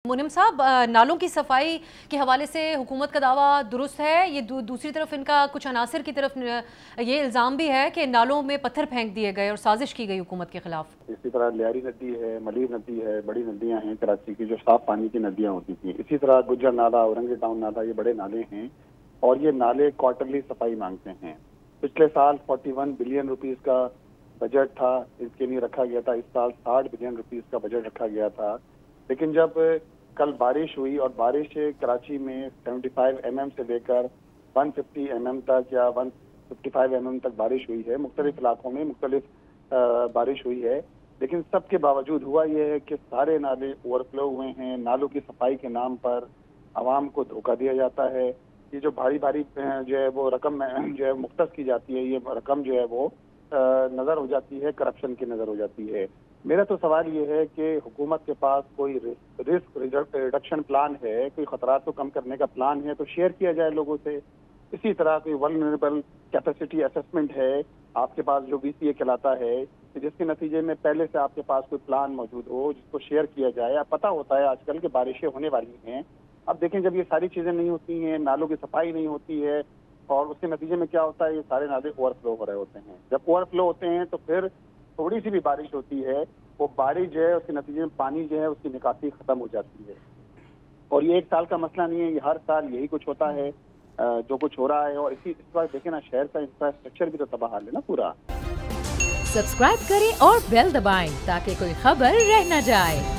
मुनिम साहब, नालों की सफाई के हवाले से हुकूमत का दावा दुरुस्त है। ये दूसरी तरफ इनका कुछ अनासर की तरफ ये इल्ज़ाम भी है कि नालों में पत्थर फेंक दिए गए और साजिश की गई हुकूमत के खिलाफ। इसी तरह लियारी नदी है, मलीर नदी है, बड़ी नदियां हैं कराची की जो साफ पानी की नदियां होती थी। इसी तरह गुज्जर नाला, औरंगी टाउन नाला, ये बड़े नाले हैं और ये नाले क्वार्टरली सफाई मांगते हैं। पिछले साल 41 बिलियन रुपीस का बजट था, इसके लिए रखा गया था। इस साल 60 बिलियन रुपीस का बजट रखा गया था। लेकिन जब कल बारिश हुई और बारिश कराची में 75 mm से लेकर 150 mm तक या 155 mm तक बारिश हुई है। मुख्तलिफ इलाकों में मुख्तलिफ बारिश हुई है, लेकिन सबके बावजूद हुआ यह है कि सारे नाले ओवरफ्लो हुए हैं। नालों की सफाई के नाम पर आवाम को धोखा दिया जाता है। ये जो भारी भारी जो है वो रकम जो है मुख्तस की जाती है, ये रकम जो है वो नजर हो जाती है, करप्शन की नजर हो जाती है। मेरा तो सवाल ये है कि हुकूमत के पास कोई रिस्क रिडक्शन प्लान है, कोई खतरात को कम करने का प्लान है तो शेयर किया जाए लोगों से। इसी तरह कोई वल्नरेबल कैपेसिटी असेसमेंट है आपके पास जो BCA कहलाता है, जिसके नतीजे में पहले से आपके पास कोई प्लान मौजूद हो जिसको शेयर किया जाए। अब पता होता है आजकल की बारिशें होने वाली हैं। अब देखें, जब ये सारी चीजें नहीं होती हैं, नालों की सफाई नहीं होती है और उसके नतीजे में क्या होता है, ये सारे नाले ओवरफ्लो हो रहे होते हैं। जब ओवरफ्लो होते हैं तो फिर थोड़ी सी भी बारिश होती है, वो बारिश जो है उसके नतीजे में पानी जो है उसकी निकासी खत्म हो जाती है। और ये एक साल का मसला नहीं है, ये हर साल यही कुछ होता है जो कुछ हो रहा है। और इस बार देखें ना, शहर का इंफ्रास्ट्रक्चर भी तो तबाह हाल है ना पूरा। सब्सक्राइब करें और बेल दबाएं ताकि कोई खबर रह न जाए।